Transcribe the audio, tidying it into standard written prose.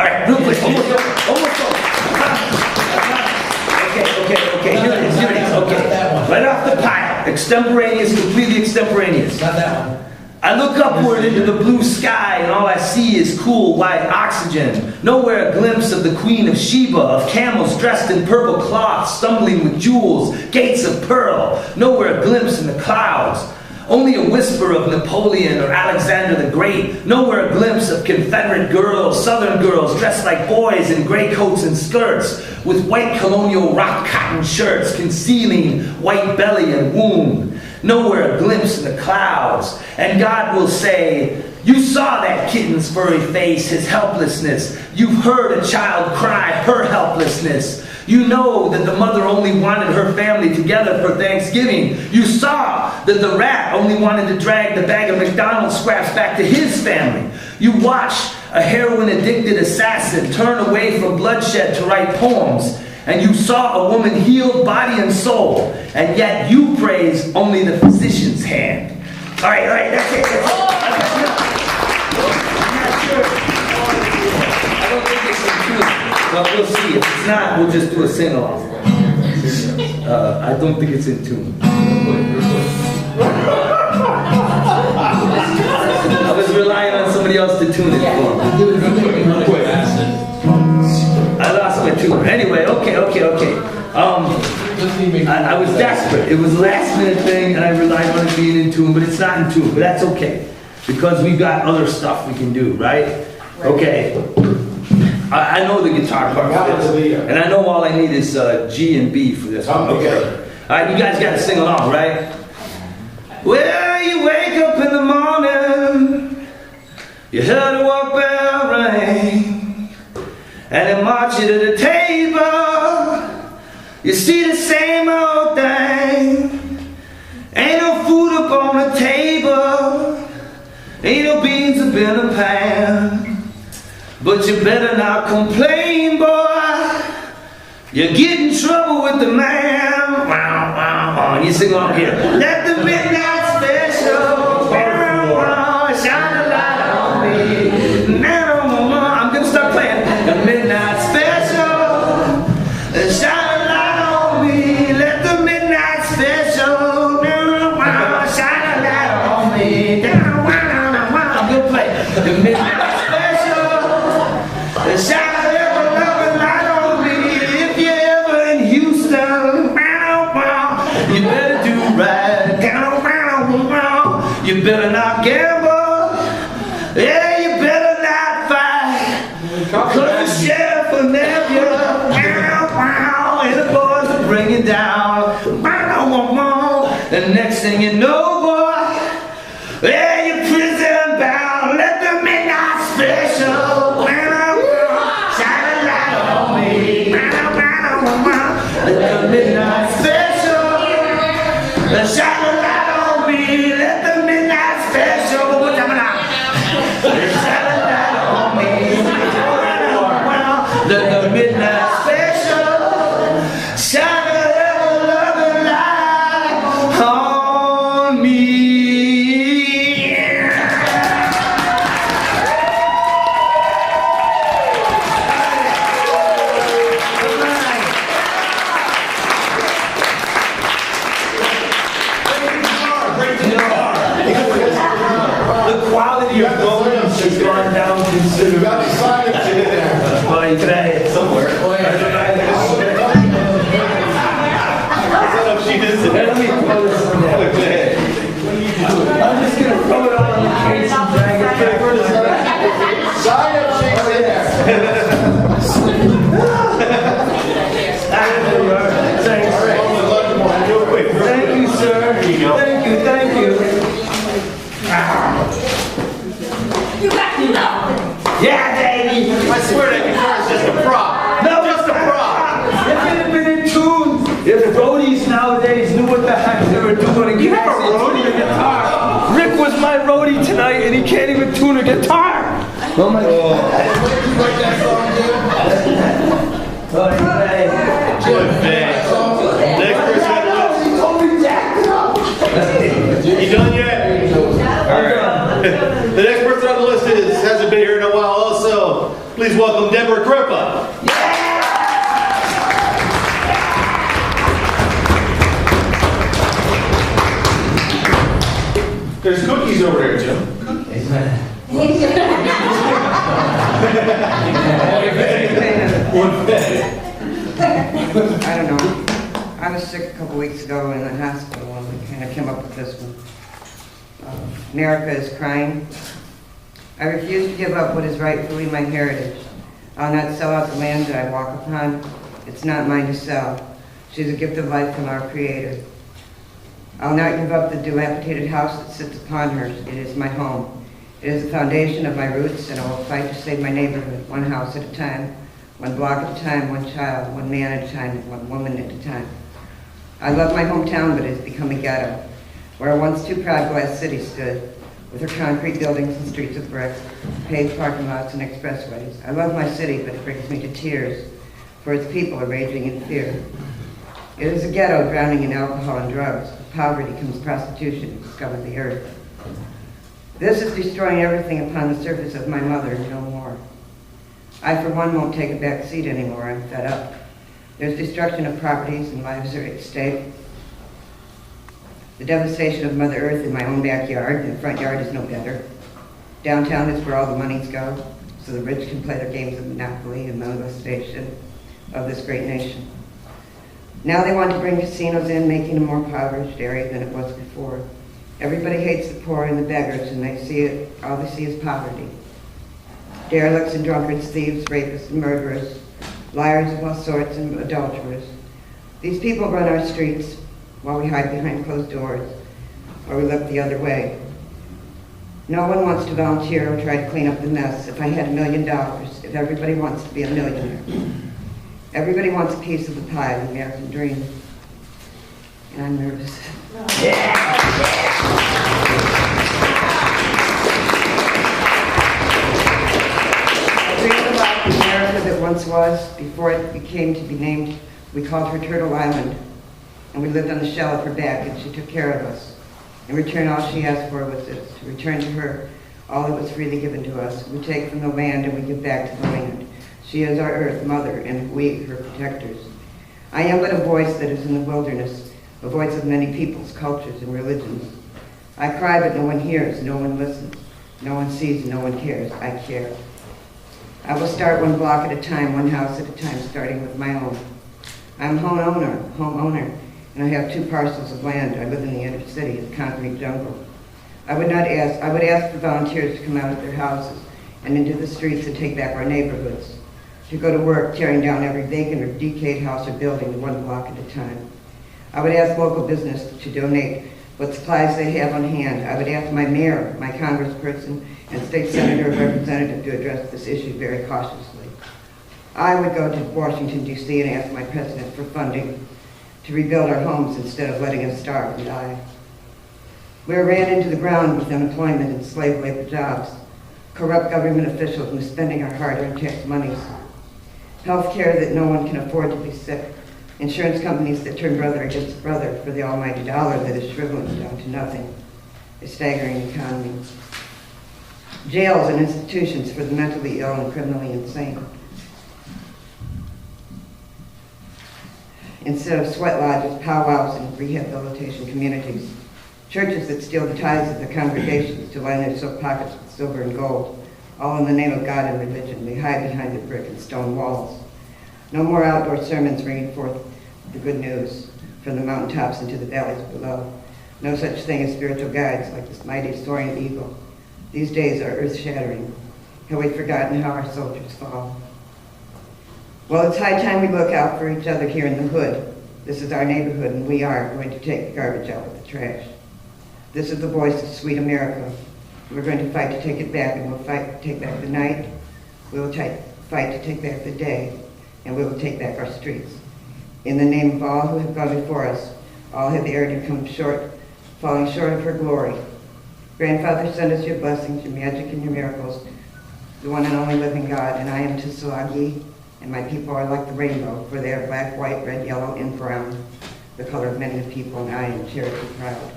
right, real quick. Almost over. Okay. Here it is. Okay. Right off the pile. Extemporaneous, completely extemporaneous. Not that one. I look upward into the blue sky and all I see is cool white oxygen. Nowhere a glimpse of the Queen of Sheba, of camels dressed in purple cloth, stumbling with jewels, gates of pearl. Nowhere a glimpse in the clouds. Only a whisper of Napoleon or Alexander the Great. Nowhere a glimpse of Confederate girls, Southern girls dressed like boys in gray coats and skirts, with white colonial rock cotton shirts concealing white belly and womb. Nowhere a glimpse in the clouds. And God will say, you saw that kitten's furry face, his helplessness. You've heard a child cry her helplessness. You know that the mother only wanted her family together for Thanksgiving. You saw that the rat only wanted to drag the bag of McDonald's scraps back to his family. You watched a heroin-addicted assassin turn away from bloodshed to write poems. And you saw a woman healed body and soul, and yet you praise only the physician's hand. All right, that's it. I'm not sure. I don't think it's in tune, but we'll see. If it's not, we'll just do a sing-along. I don't think it's in tune. I was relying on somebody else to tune it for me. I lost my tune. Anyway, okay. I was desperate. It was a last minute thing and I relied on it being in tune, but it's not in tune. But that's okay. Because we've got other stuff we can do, right? Okay. I know the guitar part for this. And I know all I need is G and B for this one. Okay. Alright, you guys gotta sing along, right? Well, you wake up in the morning, you heard a walk bell ring, and they march you to the table. You see the same old thing. Ain't no food up on the table, ain't no beans up in the pan. But you better not complain, boy. You get in trouble with the man. You sing along here. Let the midnight special shine a light on me. I'm gonna start playing. The midnight special shine a light on me. Let the midnight special shine a light on me. I'm gonna play. The midnight special shine a light on me. If you're ever in Houston, you better do right. You better not gamble. Yeah, you better not fight. Cause the sheriff will nab you. And the boys will bring you down. And next thing you know, boy, yeah, you're prison bound. Let the midnight special shine a light on me. Let the midnight special shine a light on me. Let the midnight special shine a light on me. Let the midnight special shine a light on me. The quality of vocals has gone down considerably. You got the silence in there. Well, you can add it somewhere. Let me throw this in there. I'm just going to throw it all in the case and drag it back. Silence shakes in there. There you are. Thanks. Thank you, sir. Thank you. Yeah, baby! I swear that guitar is just a prop. No, just a prop. If it had been in tune, if roadies nowadays knew what the heck they were doing, you have a roadie guitar. Rick was my roadie tonight, and he can't even tune a guitar. Oh my God! When did you write that song, Jim? Good Next person. You done yet? All right. The next person on the list hasn't been here in a while also. Please Please welcome Deborah Crippa. There's cookies over there, Jim. I don't know. I was sick a couple weeks ago in the hospital and we kind of came up with this one. America is crying. I refuse to give up what is rightfully my heritage. I'll not sell out the land that I walk upon. It's not mine to sell. She's a gift of life from our Creator. I'll not give up the dilapidated house that sits upon her. It is my home. It is the foundation of my roots, and I will fight to save my neighborhood, one house at a time, one block at a time, one child, one man at a time, one woman at a time. I love my hometown, but it has become a ghetto, where a once too proud glass city stood, with her concrete buildings and streets of brick, paved parking lots and expressways. I love my city, but it brings me to tears, for its people are raging in fear. It is a ghetto drowning in alcohol and drugs. Poverty comes prostitution and discover the earth. This is destroying everything upon the surface of my mother and no more. I, for one, won't take a back seat anymore. I'm fed up. There's destruction of properties and lives are at stake. The devastation of Mother Earth in my own backyard, and the front yard is no better. Downtown is where all the monies go, so the rich can play their games of Monopoly and molestation of this great nation. Now they want to bring casinos in, making a more impoverished area than it was before. Everybody hates the poor and the beggars, and they see it, all they see is poverty. Derelicts and drunkards, thieves, rapists and murderers, liars of all sorts and adulterers. These people run our streets while we hide behind closed doors, or we look the other way. No one wants to volunteer or try to clean up the mess. If I had $1 million, if everybody wants to be a millionaire. Everybody wants a piece of the pie, the American dream. And I'm nervous. I dreamed about the America that once was, before it became to be named. We called her Turtle Island, and we lived on the shell of her back, and she took care of us. In return, all she asked for was this, to return to her all that was freely given to us. We take from the land and we give back to the land. She is our earth mother, and we, her protectors. I am but a voice that is in the wilderness, a voice of many peoples, cultures, and religions. I cry, but no one hears, no one listens, no one sees, no one cares. I care. I will start one block at a time, one house at a time, starting with my own. I'm a homeowner, and I have 2 parcels of land. I live in the inner city, the concrete jungle. I would ask for volunteers to come out of their houses and into the streets and take back our neighborhoods, to go to work tearing down every vacant or decayed house or building one block at a time. I would ask local business to donate what supplies they have on hand. I would ask my mayor, my congressperson, and state senator or representative to address this issue very cautiously. I would go to Washington, D.C. and ask my president for funding to rebuild our homes instead of letting us starve and die. We were ran into the ground with unemployment and slave labor jobs, corrupt government officials misspending our hard-earned tax monies, health care that no one can afford to be sick, insurance companies that turn brother against brother for the almighty dollar that is shriveling down to nothing, a staggering economy, jails and institutions for the mentally ill and criminally insane. Instead of sweat lodges, powwows, and rehabilitation communities, churches that steal the tithes of their congregations to line their silk pockets with silver and gold, all in the name of God and religion. They hide behind the brick and stone walls. No more outdoor sermons bringing forth the good news from the mountaintops into the valleys below. No such thing as spiritual guides like this mighty soaring eagle. These days are earth-shattering. Have we forgotten how our soldiers fall? Well, it's high time we look out for each other here in the hood. This is our neighborhood, and we are going to take the garbage out with the trash. This is the voice of sweet America. We're going to fight to take it back, and we'll fight to take back the night. We will fight to take back the day, and we will take back our streets. In the name of all who have gone before us, all have erred and come short, falling short of her glory. Grandfather, send us your blessings, your magic, and your miracles, the one and only living God, and I am Tsuagi, and my people are like the rainbow, for they are black, white, red, yellow, and brown, the color of many a people, and I am Cherokee proud.